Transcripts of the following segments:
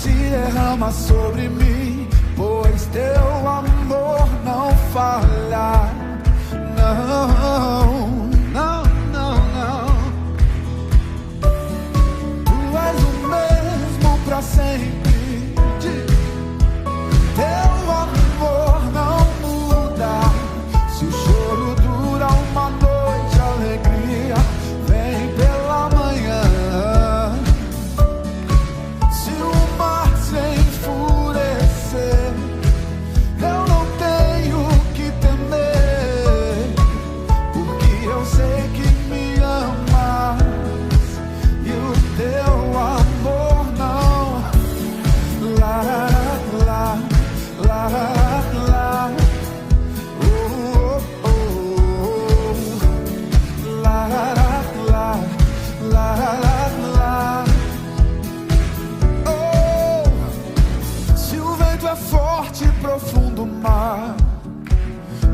se derrama sobre mim, pois teu amor não falha. Não, não, não, não. Tu és o mesmo pra sempre. Teu amor não muda. Se o choro dura uma noite, a alegria vem pela manhã. Se o mar se enfurecer, eu não tenho que temer, porque eu sei que me amas e o teu amor não. Lá, lá, lá, lá. Oh, oh, oh. Lá, lá, lá, lá. Oh, se o vento é forte e profundo o mar,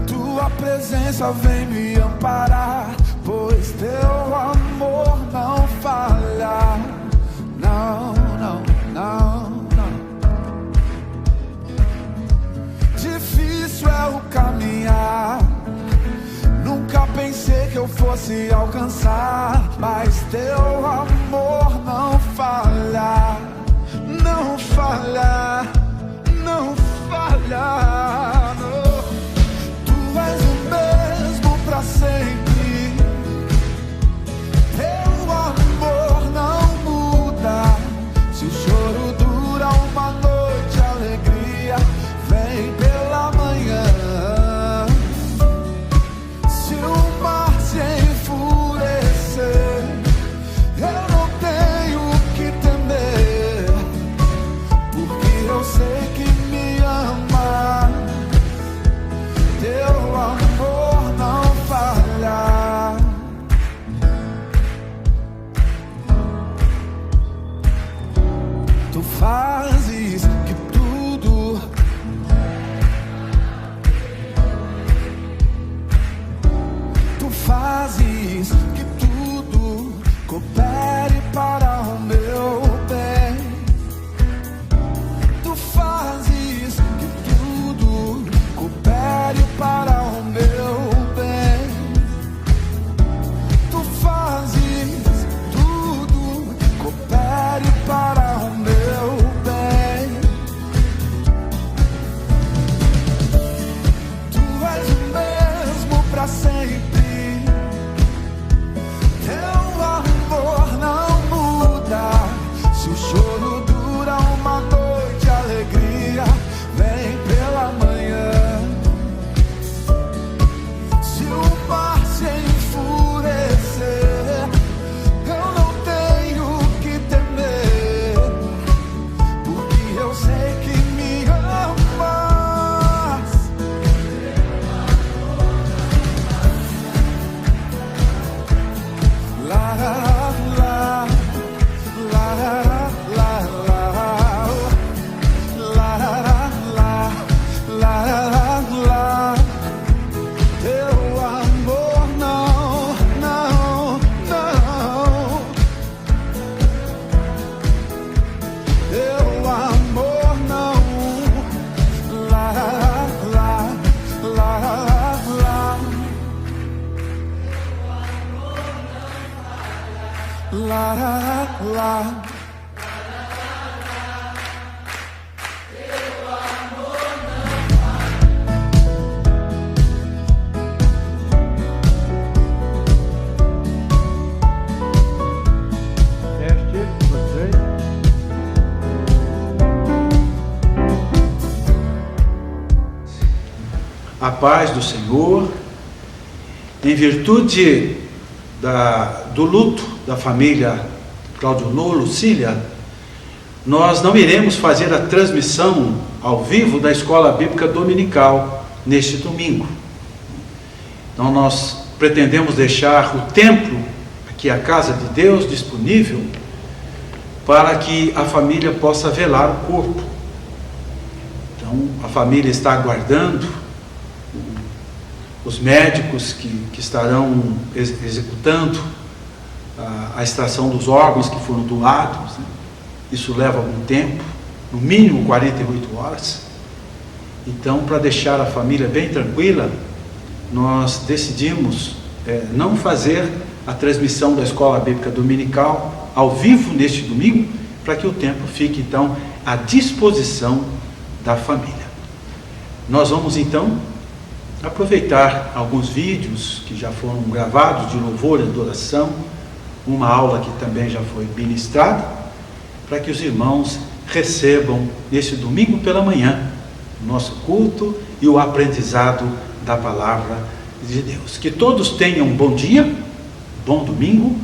tua presença vem me amparar, pois teu amor não falha. Não, não, não, não. Difícil é o caminhar, nunca pensei que eu fosse alcançar, mas teu amor não falha. Não falha, não falha, não. Tu és o mesmo pra sempre. Teu amor não muda. Se o choro dura uma noite, a alegria vem pela manhã. Se o mar se enfurecer, eu não tenho que temer, porque eu sei que me ama. Teu amor não falha. Tu fazes que tudo fazes que tudo coopere para o meu bem. Tu fazes que tudo coopere para o meu bem. Tu fazes tudo coopere para o meu bem. Tu és o mesmo pra sempre. Teu amor não muda. Se o choro dura uma noite, a alegria vem pela manhã. Se o mar se enfurecer, eu não tenho que temer, porque eu sei que me amas. Lá, lá, lá, lá, lá, lá, lá. Teu amor não, não, não. Teu amor não. Lá, lá, lá, lá. Lá, lá. Teste, você. A paz do Senhor, em virtude do luto da família Cláudio Lucília, nós não iremos fazer a transmissão ao vivo da Escola Bíblica Dominical neste domingo. Então nós pretendemos deixar o templo, aqui a casa de Deus, disponível para que a família possa velar o corpo. Então a família está aguardando os médicos que estarão executando a extração dos órgãos que foram doados, né? Isso leva algum tempo. no mínimo 48 horas. Então, para deixar a família bem tranquila, nós decidimos não fazer a transmissão da Escola Bíblica Dominical ao vivo neste domingo, para que o tempo fique então à disposição da família. Nós vamos então aproveitar alguns vídeos que já foram gravados de louvor e adoração, uma aula que também já foi ministrada, para que os irmãos recebam nesse domingo pela manhã o nosso culto e o aprendizado da palavra de Deus. Que todos tenham um bom dia, bom domingo,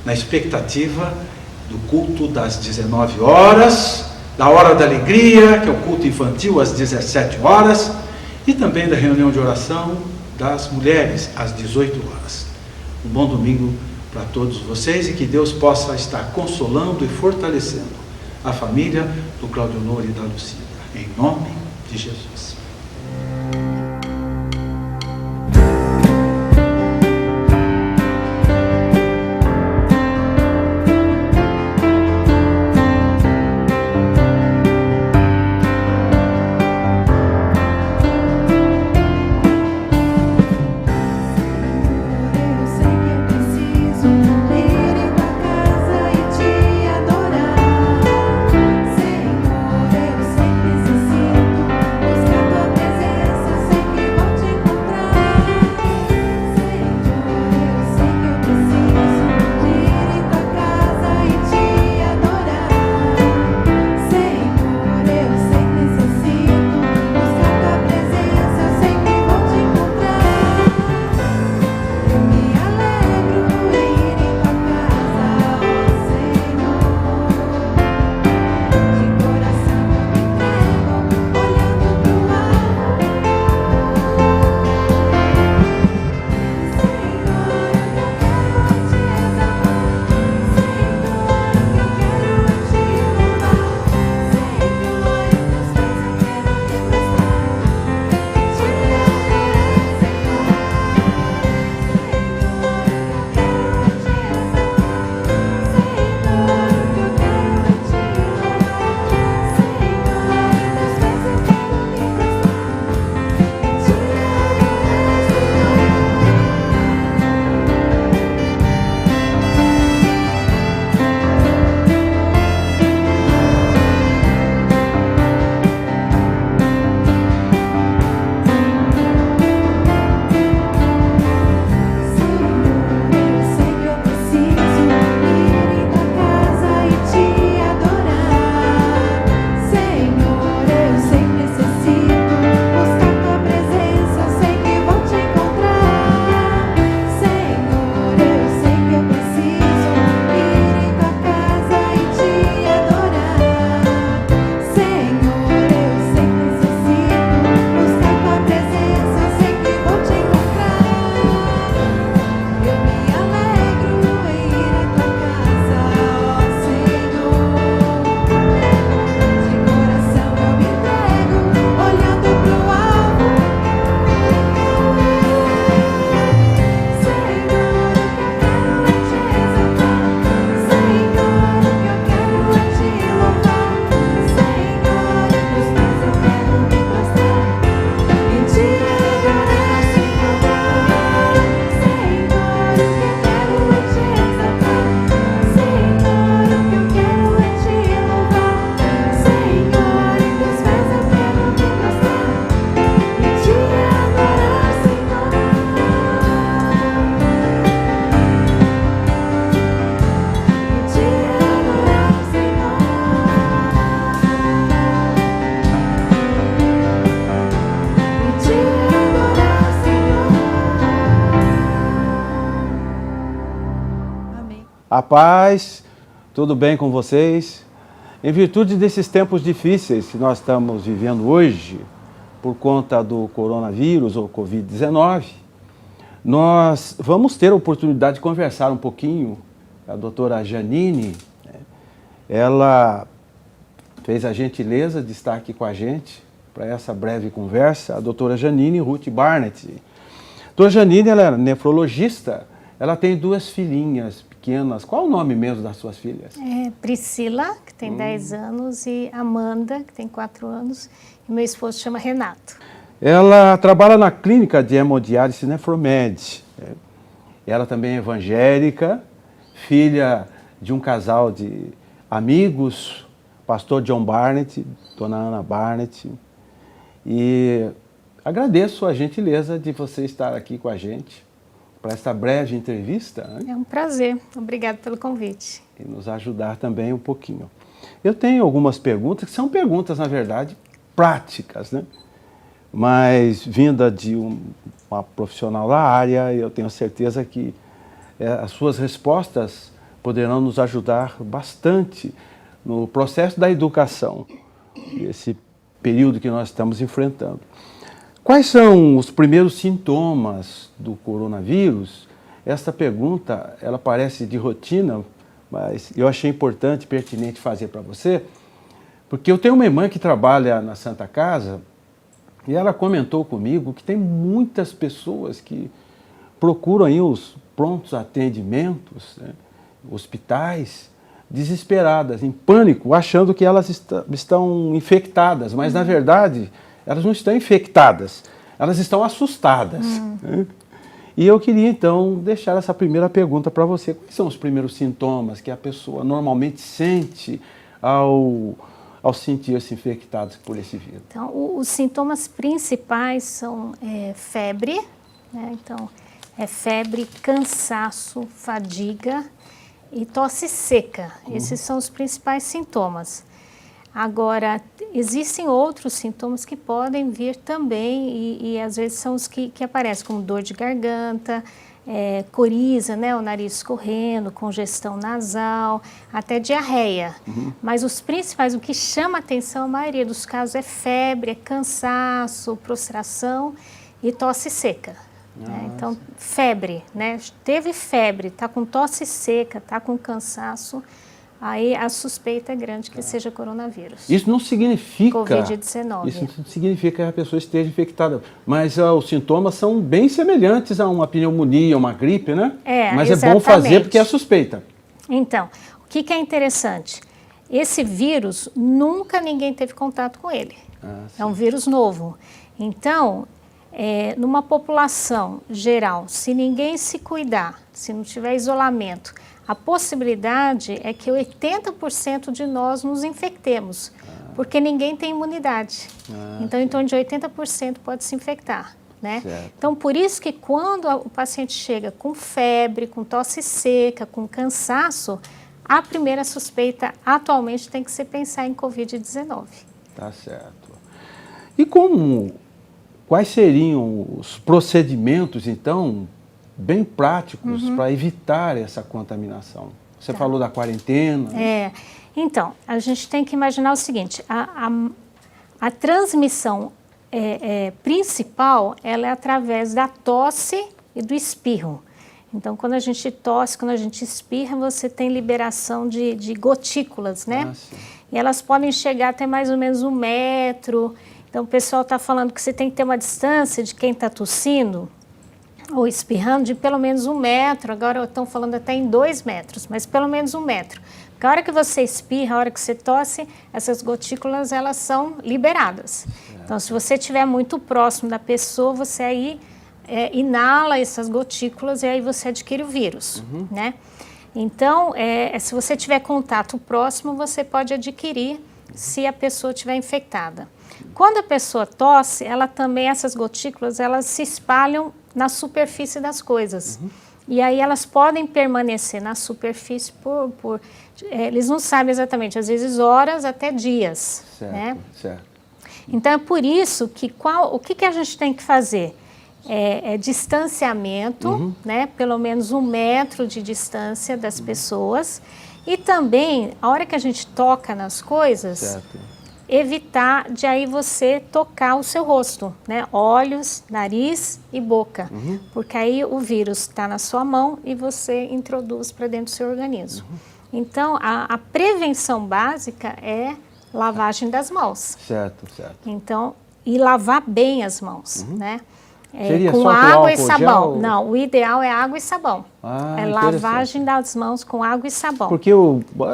na expectativa do culto das 19 horas, da hora da alegria, que é o culto infantil às 17 horas, e também da reunião de oração das mulheres às 18 horas. Um bom domingo para todos vocês e que Deus possa estar consolando e fortalecendo a família do Claudionor e da Lucília. Em nome de Jesus. A paz, tudo bem com vocês? Em virtude desses tempos difíceis que nós estamos vivendo hoje, por conta do coronavírus ou Covid-19, nós vamos ter a oportunidade de conversar um pouquinho. A doutora Janine, ela fez a gentileza de estar aqui com a gente para essa breve conversa, a doutora Janine Ruth Barnett. A doutora Janine, ela é nefrologista, ela tem duas filhinhas pequenas. Qual o nome mesmo das suas filhas? Priscila, que tem 10 anos, e Amanda, que tem 4 anos, e meu esposo chama Renato. Ela trabalha na clínica de hemodiálise Nefromed. Ela também é evangélica, filha de um casal de amigos, pastor John Barnett, dona Ana Barnett. E agradeço a gentileza de você estar aqui com a gente para esta breve entrevista. Né? É um prazer. Obrigado pelo convite. E nos ajudar também um pouquinho. Eu tenho algumas perguntas, que são perguntas, na verdade, práticas, né? Mas vinda de uma profissional da área, eu tenho certeza que as suas respostas poderão nos ajudar bastante no processo da educação, esse período que nós estamos enfrentando. Quais são os primeiros sintomas do coronavírus? Esta pergunta, ela parece de rotina, mas eu achei importante, pertinente fazer para você, porque eu tenho uma irmã que trabalha na Santa Casa e ela comentou comigo que tem muitas pessoas que procuram aí os prontos atendimentos, né, hospitais, desesperadas, em pânico, achando que elas estão infectadas, mas na verdade elas não estão infectadas, elas estão assustadas. Né? E eu queria então deixar essa primeira pergunta para você. Quais são os primeiros sintomas que a pessoa normalmente sente ao sentir-se infectados por esse vírus? Então, os sintomas principais são febre, né? Então, febre, cansaço, fadiga e tosse seca. Esses são os principais sintomas. Agora, existem outros sintomas que podem vir também e às vezes são os que aparecem, como dor de garganta, coriza, né, o nariz escorrendo, congestão nasal, até diarreia. Mas os principais, o que chama atenção, a maioria dos casos é febre, é cansaço, prostração e tosse seca. Né? Então, febre, né? Teve febre, está com tosse seca, está com cansaço, aí a suspeita é grande que seja coronavírus. Isso não significa... Covid-19. Isso não significa que a pessoa esteja infectada, mas os sintomas são bem semelhantes a uma pneumonia, uma gripe, né? Mas exatamente. É bom fazer porque é suspeita. Então, o que é interessante? Esse vírus, nunca ninguém teve contato com ele. É um vírus novo. Então, numa população geral, se ninguém se cuidar, se não tiver isolamento, a possibilidade é que 80% de nós nos infectemos, porque ninguém tem imunidade. Então, em torno de 80% pode se infectar. Né? Então, por isso que quando o paciente chega com febre, com tosse seca, com cansaço, a primeira suspeita atualmente tem que ser pensar em Covid-19. Tá certo. E quais seriam os procedimentos, então, bem práticos para evitar essa contaminação? Você falou da quarentena. Então, a gente tem que imaginar o seguinte, a transmissão principal, ela é através da tosse e do espirro. Então, quando a gente tosse, quando a gente espirra, você tem liberação de gotículas, né? E elas podem chegar até mais ou menos 1 metro. Então, o pessoal está falando que você tem que ter uma distância de quem está tossindo ou espirrando de pelo menos 1 metro, agora estão falando até em 2 metros, mas pelo menos 1 metro. Porque a hora que você espirra, a hora que você tosse, essas gotículas, elas são liberadas. Então, se você estiver muito próximo da pessoa, você aí inala essas gotículas e aí você adquire o vírus, né? Então, se você tiver contato próximo, você pode adquirir se a pessoa estiver infectada. Quando a pessoa tosse, ela também, essas gotículas, elas se espalham na superfície das coisas. E aí elas podem permanecer na superfície eles não sabem exatamente, às vezes horas até dias. Certo, né? Certo. Então é por isso que o que a gente tem que fazer? Distanciamento, né? Pelo menos 1 metro de distância das pessoas. E também, a hora que a gente toca nas coisas, evitar de aí você tocar o seu rosto, né? Olhos, nariz e boca. Porque aí o vírus está na sua mão e você introduz para dentro do seu organismo. Então, a prevenção básica é lavagem das mãos. Certo. Então, e lavar bem as mãos, né? Seria com só água e álcool sabão. gel? Não, o ideal é água e sabão. É Interessante. lavagem das mãos com água e sabão. Porque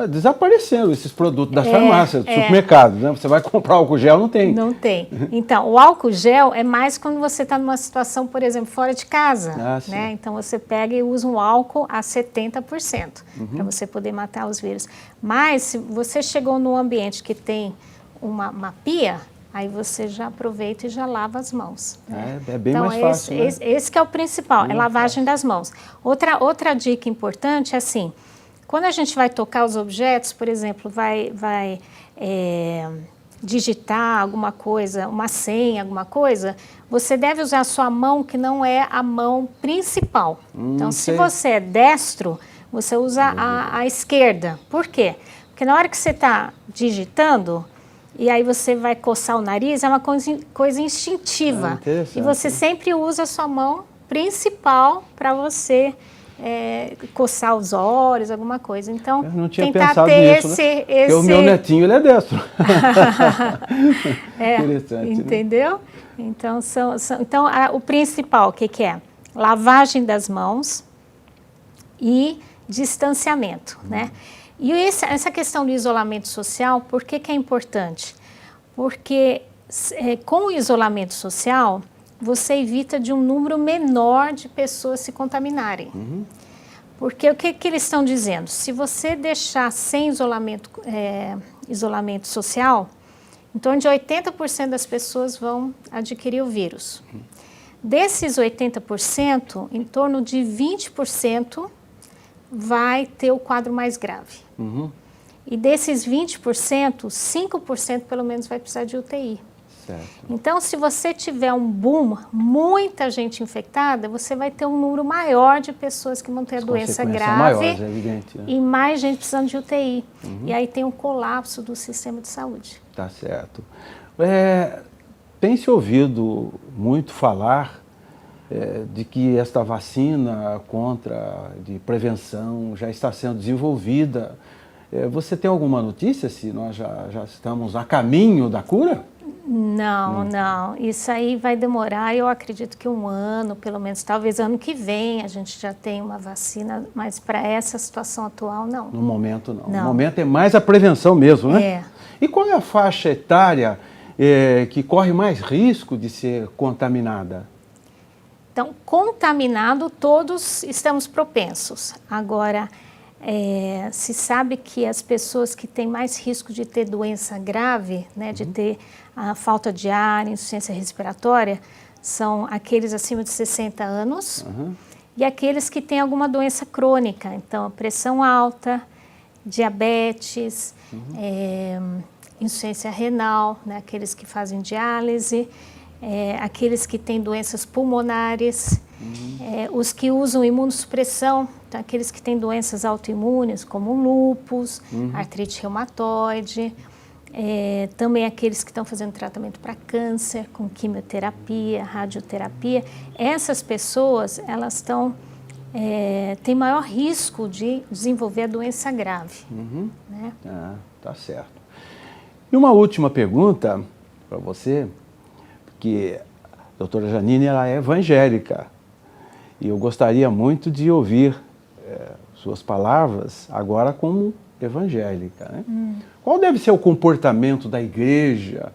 desapareceram esses produtos das farmácias, dos supermercados, né? Você vai comprar álcool gel, não tem. Não tem. Então, o álcool gel é mais quando você está numa situação, por exemplo, fora de casa. Né? Então, você pega e usa um álcool a 70% para você poder matar os vírus. Mas, se você chegou num ambiente que tem uma pia, aí você já aproveita e já lava as mãos. Né? É bem mais fácil, né? Esse que é o principal, é lavagem das mãos. Outra dica importante é assim, quando a gente vai tocar os objetos, por exemplo, vai digitar alguma coisa, uma senha, alguma coisa, você deve usar a sua mão que não é a mão principal. Então, se você é destro, você usa a esquerda. Por quê? Porque na hora que você está digitando, e aí você vai coçar o nariz, é uma coisa instintiva. E você sempre usa a sua mão principal para você coçar os olhos, alguma coisa. Então, eu não tinha tentar pensado ter nisso, né? Porque o meu netinho, ele é destro. Interessante, entendeu? Né? Então, o principal, o que é? Lavagem das mãos e distanciamento, né? E essa questão do isolamento social, por que é importante? Porque com o isolamento social, você evita de um número menor de pessoas se contaminarem. Porque o que eles estão dizendo? Se você deixar sem isolamento social, em torno de 80% das pessoas vão adquirir o vírus. Desses 80%, em torno de 20% vai ter o quadro mais grave. E desses 20%, 5% pelo menos vai precisar de UTI. Certo. Então, se você tiver um boom, muita gente infectada, você vai ter um número maior de pessoas que vão ter a doença grave maiores, é evidente, né? E mais gente precisando de UTI. E aí tem um colapso do sistema de saúde. Tá certo. Tem se ouvido muito falar de que esta vacina de prevenção já está sendo desenvolvida. Você tem alguma notícia se nós já estamos a caminho da cura? Não. Isso aí vai demorar, eu acredito que 1 ano, pelo menos, talvez ano que vem a gente já tenha uma vacina, mas para essa situação atual, não. No momento, não. No momento é mais a prevenção mesmo, né? E qual é a faixa etária que corre mais risco de ser contaminada? Então, contaminado, todos estamos propensos. Agora, se sabe que as pessoas que têm mais risco de ter doença grave, né, de ter a falta de ar, insuficiência respiratória, são aqueles acima de 60 anos e aqueles que têm alguma doença crônica. Então, pressão alta, diabetes, insuficiência renal, né, aqueles que fazem diálise, aqueles que têm doenças pulmonares, os que usam imunossupressão, então, aqueles que têm doenças autoimunes, como lúpus, artrite reumatoide, também aqueles que estão fazendo tratamento para câncer, com quimioterapia, radioterapia. Essas pessoas, elas têm maior risco de desenvolver a doença grave. Né? Tá certo. E uma última pergunta para você, porque a doutora Janine, ela é evangélica, e eu gostaria muito de ouvir suas palavras agora como evangélica, né? Qual deve ser o comportamento da igreja?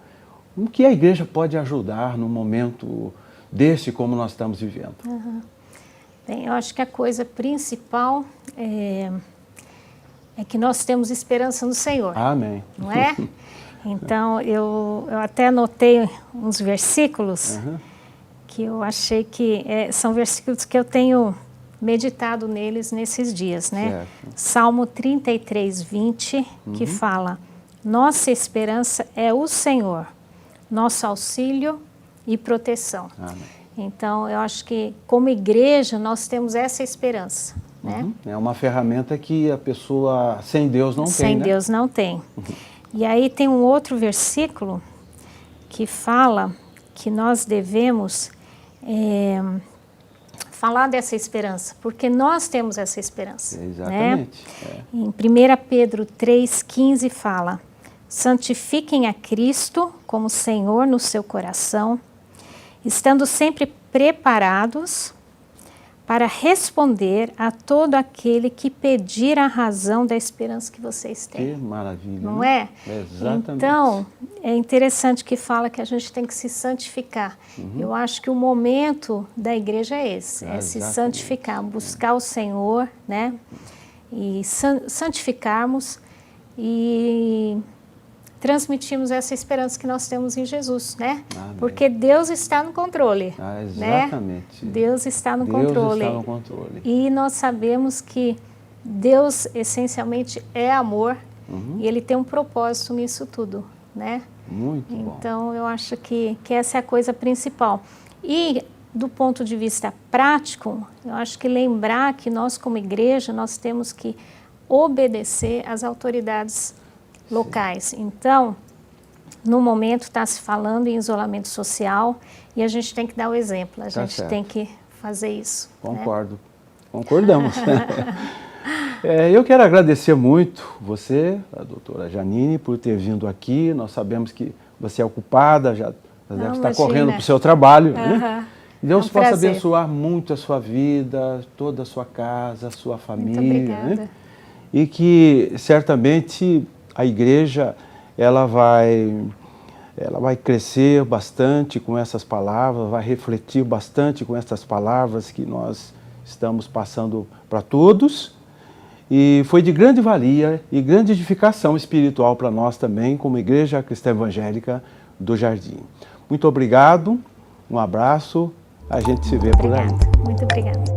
O que a igreja pode ajudar num momento desse como nós estamos vivendo? Bem, eu acho que a coisa principal é que nós temos esperança no Senhor. Amém. Não é? Então, eu até anotei uns versículos que eu achei que são versículos que eu tenho meditado neles nesses dias, né? Certo. Salmo 33, 20, que fala: nossa esperança é o Senhor, nosso auxílio e proteção. Amém. Então, eu acho que como igreja nós temos essa esperança, né? É uma ferramenta que a pessoa sem Deus não tem, Sem né? Deus não tem. E aí tem um outro versículo que fala que nós devemos falar dessa esperança, porque nós temos essa esperança. Exatamente. Né? Em 1 Pedro 3,15 fala: santifiquem a Cristo como Senhor no seu coração, estando sempre preparados para responder a todo aquele que pedir a razão da esperança que vocês têm. Que maravilha. Não é? Exatamente. Então, é interessante que fala que a gente tem que se santificar. Eu acho que o momento da igreja é esse, é se santificar, buscar o Senhor, né? E santificarmos e transmitirmos essa esperança que nós temos em Jesus, né? Amém. Porque Deus está no controle. Exatamente. Né? Deus está no Deus controle. está no controle. E nós sabemos que Deus essencialmente é amor e Ele tem um propósito nisso tudo, né? Muito bom. Então eu acho que essa é a coisa principal. E do ponto de vista prático, eu acho que lembrar que nós como igreja, nós temos que obedecer às autoridades locais. Então, no momento está se falando em isolamento social e a gente tem que dar o exemplo, a gente tem que fazer isso. Concordo, né? Concordamos. Eu quero agradecer muito você, a doutora Janine, por ter vindo aqui. Nós sabemos que você é ocupada, já deve estar correndo para o seu trabalho. Né? Deus possa abençoar muito a sua vida, toda a sua casa, a sua família. Muito obrigada. Né? E que certamente a igreja ela vai crescer bastante com essas palavras, vai refletir bastante com essas palavras que nós estamos passando para todos. E foi de grande valia e grande edificação espiritual para nós também, como Igreja Cristã Evangélica do Jardim. Muito obrigado, um abraço, a gente se vê por aí. Muito obrigada.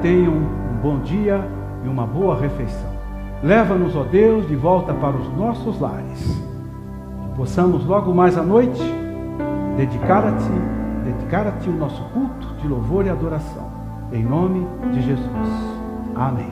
tenham um bom dia e uma boa refeição. Leva-nos, ó Deus, de volta para os nossos lares. Que possamos logo mais à noite dedicar a Ti o nosso culto de louvor e adoração. Em nome de Jesus. Amém.